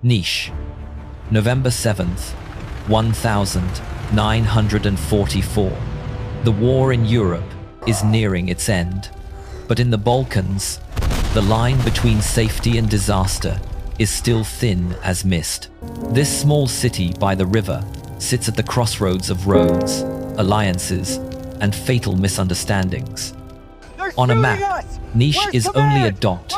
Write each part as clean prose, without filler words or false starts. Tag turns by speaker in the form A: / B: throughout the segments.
A: Niche, November 7th, 1944. The war in Europe is nearing its end. But in the Balkans, the line between safety and disaster is still thin as mist. This small city by the river sits at the crossroads of roads, alliances, and fatal misunderstandings. On a map, Niche is only a dot.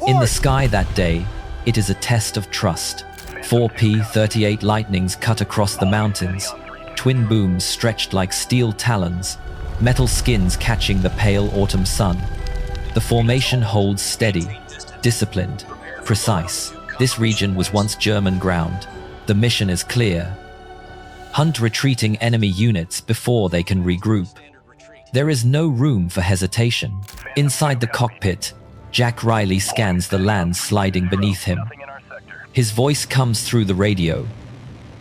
A: In the sky that day, it is a test of trust. 4P-38 lightnings cut across the mountains, twin booms stretched like steel talons, metal skins catching the pale autumn sun. The formation holds steady, disciplined, precise. This region was once German ground. The mission is clear. Hunt retreating enemy units before they can regroup. There is no room for hesitation. Inside the cockpit, Jack Riley scans the land sliding beneath him. His voice comes through the radio,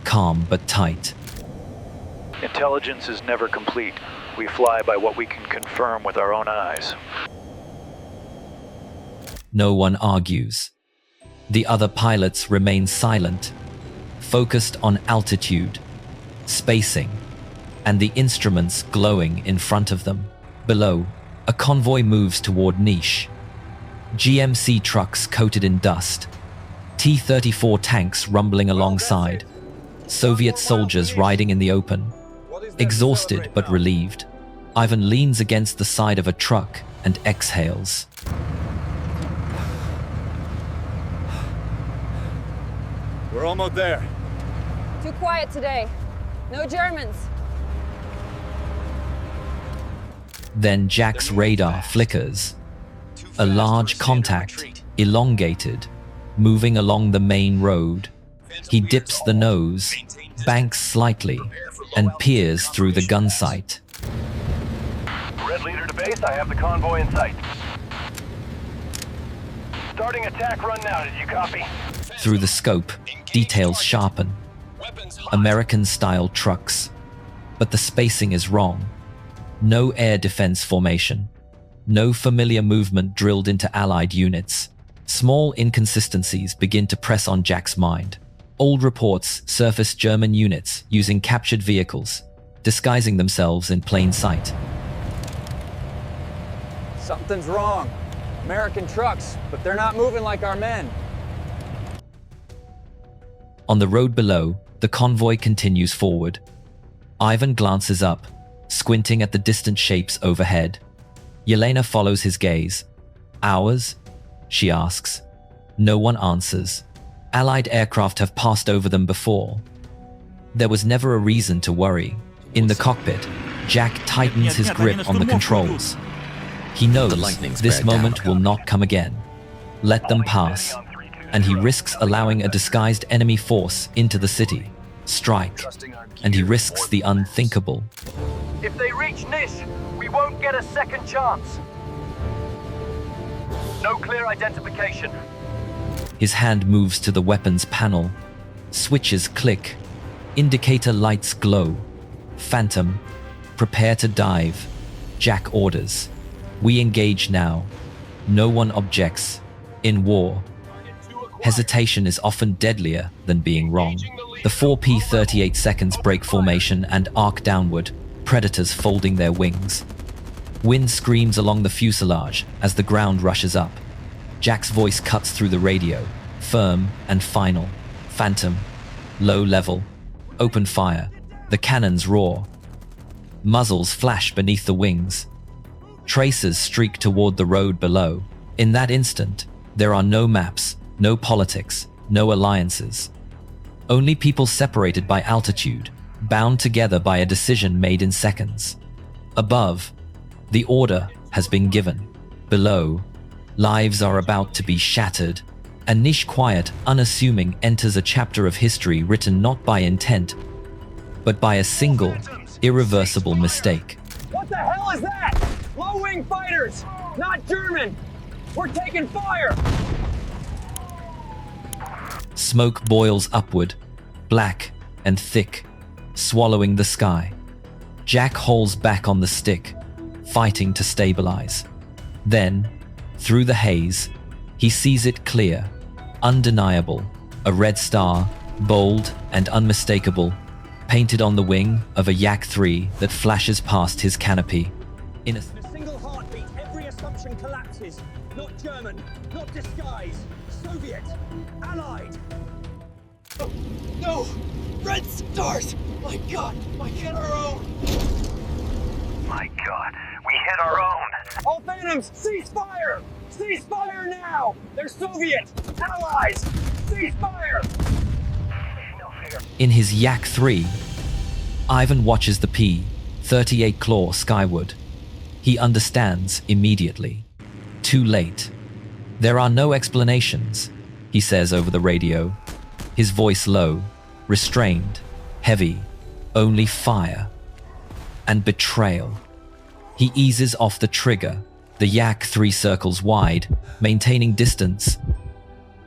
A: calm but tight.
B: Intelligence is never complete. We fly by what we can confirm with our own eyes.
A: No one argues. The other pilots remain silent, focused on altitude, spacing, and the instruments glowing in front of them. Below, a convoy moves toward Niche. GMC trucks coated in dust, T-34 tanks rumbling alongside, Soviet soldiers riding in the open. Exhausted but relieved, Ivan leans against the side of a truck and exhales.
C: We're almost there.
D: Too quiet today. No Germans.
A: Then Jack's radar flickers. A large contact, elongated, moving along the main road. He dips the nose, banks slightly, and peers through the gun sight.
E: Red leader to base, I have the convoy in sight. Starting attack run now, did you copy?
A: Through the scope, details sharpen. American-style trucks. But the spacing is wrong. No air defense formation. No familiar movement drilled into Allied units. Small inconsistencies begin to press on Jack's mind. Old reports surface German units using captured vehicles, disguising themselves in plain sight.
F: Something's wrong. American trucks, but they're not moving like our men.
A: On the road below, the convoy continues forward. Ivan glances up, squinting at the distant shapes overhead. Yelena follows his gaze. Ours? She asks. No one answers. Allied aircraft have passed over them before. There was never a reason to worry. In the cockpit, Jack tightens his grip on the controls. He knows this moment will not come again. Let them pass, and he risks allowing a disguised enemy force into the city. Strike, and he risks the unthinkable.
E: If they reach Niche, we won't get a second chance. No clear identification.
A: His hand moves to the weapons panel. Switches click. Indicator lights glow. Phantom, prepare to dive. Jack orders. We engage now. No one objects. In war, hesitation is often deadlier than being wrong. The 4P-38 seconds break formation and arc downward, predators folding their wings. Wind screams along the fuselage as the ground rushes up. Jack's voice cuts through the radio, firm and final. Phantom, low level, open fire. The cannons roar. Muzzles flash beneath the wings. Tracers streak toward the road below. In that instant, there are no maps, no politics, no alliances. Only people separated by altitude, bound together by a decision made in seconds. Above, the order has been given. Below, lives are about to be shattered. And Niche, quiet, unassuming, enters a chapter of history written not by intent, but by a single, irreversible mistake.
F: What the hell is that? Low-wing fighters! Not German! We're taking fire!
A: Smoke boils upward, black and thick, swallowing the sky. Jack hauls back on the stick, fighting to stabilize. Then, through the haze, he sees it clear, undeniable. A red star, bold and unmistakable, painted on the wing of a Yak-3 that flashes past his canopy. In a
F: single heartbeat, every assumption collapses. Not German, not disguise. Soviet, Allied. Oh, no! Red stars! My God, I hit our own!
E: My God, we hit our own!
F: All Phantoms, cease fire! Cease fire now! They're Soviet! Allies! Cease fire!
A: In his Yak-3, Ivan watches the P-38 claw skyward. He understands immediately. Too late. There are no explanations, he says over the radio, his voice low, restrained, heavy, only fire and betrayal. He eases off the trigger, the Yak-3 circles wide, maintaining distance,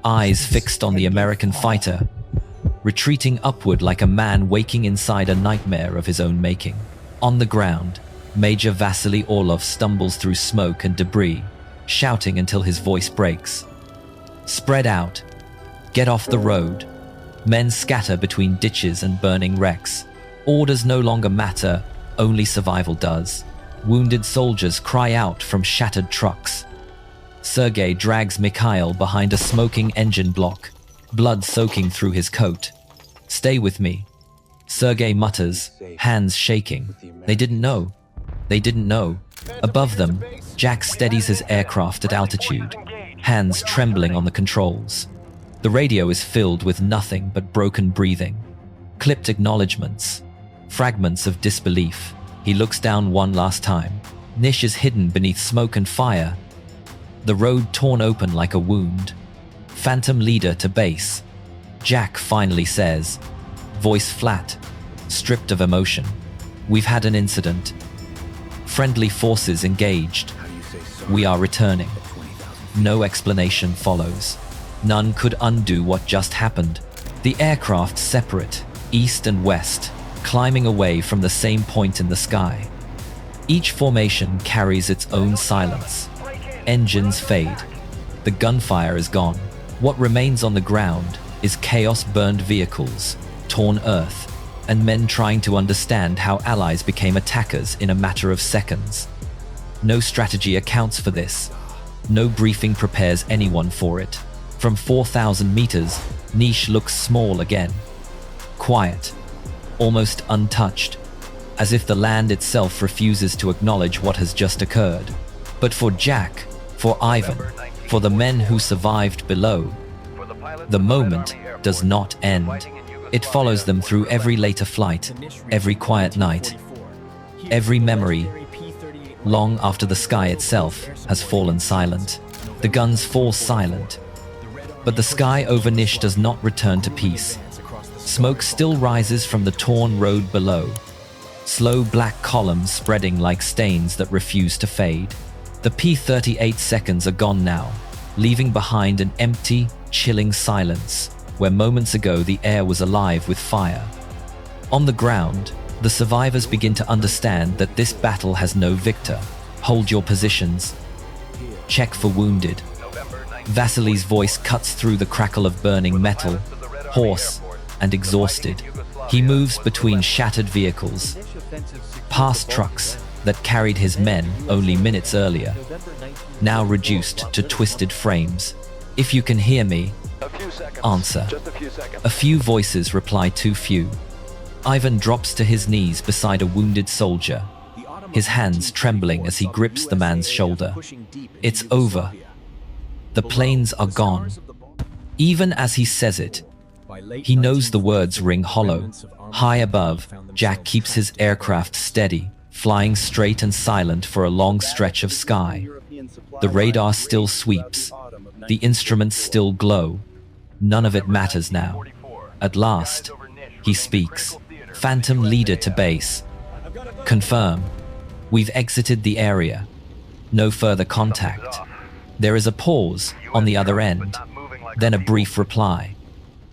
A: eyes fixed on the American fighter, retreating upward like a man waking inside a nightmare of his own making. On the ground, Major Vasily Orlov stumbles through smoke and debris, shouting until his voice breaks. Spread out. Get off the road. Men scatter between ditches and burning wrecks. Orders no longer matter, only survival does. Wounded soldiers cry out from shattered trucks. Sergei drags Mikhail behind a smoking engine block, blood soaking through his coat. Stay with me. Sergei mutters, hands shaking. They didn't know. They didn't know. Above them, Jack steadies his aircraft at altitude, hands trembling on the controls. The radio is filled with nothing but broken breathing, clipped acknowledgements, fragments of disbelief. He looks down one last time. Nish is hidden beneath smoke and fire. The road torn open like a wound. Phantom leader to base. Jack finally says, voice flat, stripped of emotion. We've had an incident. Friendly forces engaged. We are returning. No explanation follows. None could undo what just happened. The aircraft separate, east and west, climbing away from the same point in the sky. Each formation carries its own silence. Engines fade. The gunfire is gone. What remains on the ground is chaos-burned vehicles, torn earth, and men trying to understand how allies became attackers in a matter of seconds. No strategy accounts for this. No briefing prepares anyone for it. From 4,000 meters, Nish looks small again. Quiet, almost untouched, as if the land itself refuses to acknowledge what has just occurred. But for Jack, for Ivan, for the men who survived below, the moment does not end. It follows them through every later flight, every quiet night, every memory, long after the sky itself has fallen silent. The guns fall silent, but the sky over Nish does not return to peace. Smoke still rises from the torn road below, slow black columns spreading like stains that refuse to fade. The P-38 seconds are gone now, leaving behind an empty, chilling silence, where moments ago the air was alive with fire. On the ground, the survivors begin to understand that this battle has no victor. Hold your positions. Check for wounded. Vasily's voice cuts through the crackle of burning metal, hoarse and exhausted. He moves between shattered vehicles, past trucks that carried his men only minutes earlier, now reduced to twisted frames. If you can hear me, answer. A few voices reply, too few. Ivan drops to his knees beside a wounded soldier, his hands trembling as he grips the man's shoulder. It's over. The planes are gone. Even as he says it, he knows the words ring hollow. High above, Jack keeps his aircraft steady, flying straight and silent for a long stretch of sky. The radar still sweeps. The instruments still glow. None of it matters now. At last, he speaks. Phantom leader to base. Confirm. We've exited the area. No further contact. There is a pause on the other end, then a brief reply.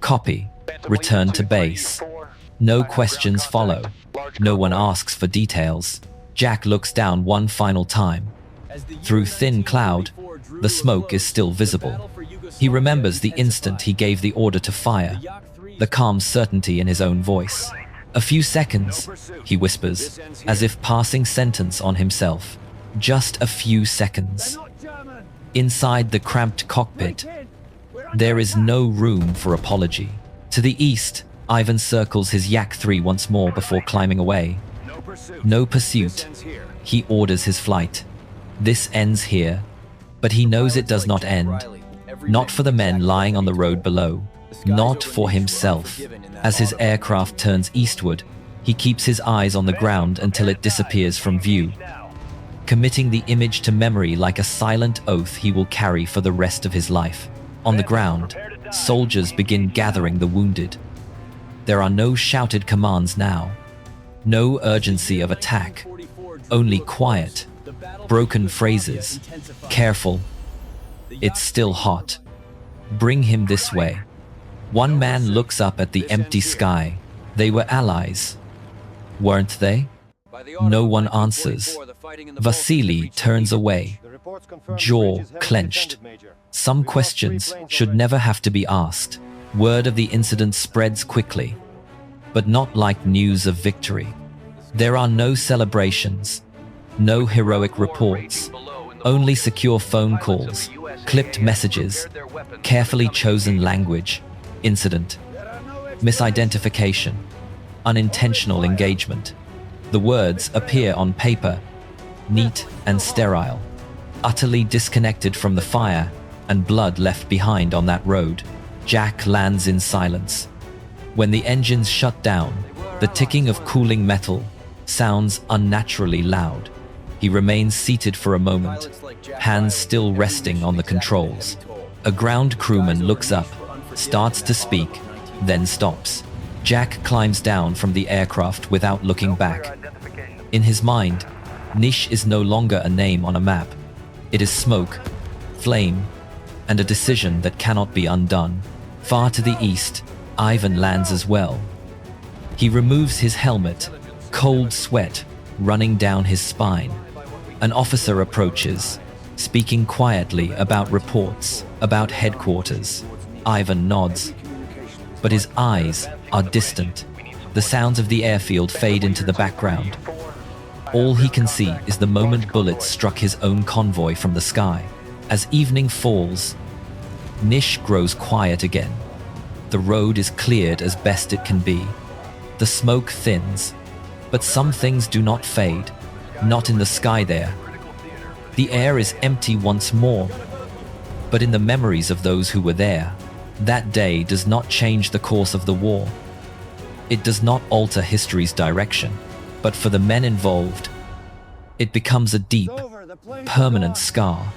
A: Copy. Return to base. No questions follow. No one asks for details. Jack looks down one final time. Through thin cloud, the smoke is still visible. He remembers the instant he gave the order to fire, the calm certainty in his own voice. A few seconds, he whispers, as if passing sentence on himself. Just a few seconds. Inside the cramped cockpit, there is no room for apology. To the east, Ivan circles his Yak-3 once more before climbing away. No pursuit. He orders his flight. This ends here, but he knows it does not end. Not for the men lying on the road below. Not for himself. As his aircraft turns eastward, he keeps his eyes on the ground until it disappears from view, committing the image to memory like a silent oath he will carry for the rest of his life. On the ground, soldiers begin gathering the wounded. There are no shouted commands now. No urgency of attack. Only quiet, broken phrases. Careful. It's still hot. Bring him this way. One man looks up at the empty sky. They were allies, weren't they? No one answers. Vasily turns away, jaw clenched. Some questions should never have to be asked. Word of the incident spreads quickly, but not like news of victory. There are no celebrations, no heroic reports, only secure phone calls, clipped messages, carefully chosen language. Incident, misidentification, unintentional engagement. The words appear on paper, neat and sterile, utterly disconnected from the fire and blood left behind on that road. Jack lands in silence. When the engines shut down, the ticking of cooling metal sounds unnaturally loud. He remains seated for a moment, hands still resting on the controls. A ground crewman looks up, starts to speak, then stops. Jack climbs down from the aircraft without looking back. In his mind, Nish is no longer a name on a map. It is smoke, flame, and a decision that cannot be undone. Far to the east, Ivan lands as well. He removes his helmet, cold sweat running down his spine. An officer approaches, speaking quietly about reports, about headquarters. Ivan nods, but his eyes are distant. The sounds of the airfield fade into the background. All he can see is the moment bullets struck his own convoy from the sky. As evening falls, Nish grows quiet again. The road is cleared as best it can be. The smoke thins, but some things do not fade, not in the sky there. The air is empty once more, but in the memories of those who were there. That day does not change the course of the war. It does not alter history's direction, but for the men involved, it becomes a deep, permanent scar,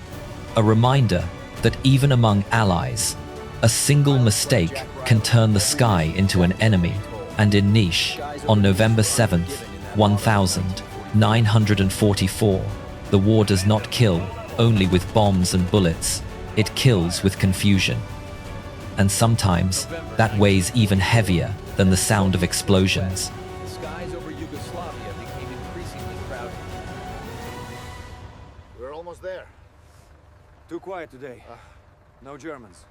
A: a reminder that even among allies, a single mistake can turn the sky into an enemy. And in Nish, on November 7th, 1944, the war does not kill only with bombs and bullets, it kills with confusion. And sometimes, that weighs even heavier than the sound of explosions.
E: The skies over Yugoslavia became increasingly crowded.
C: We're almost there.
F: Too quiet today. No Germans.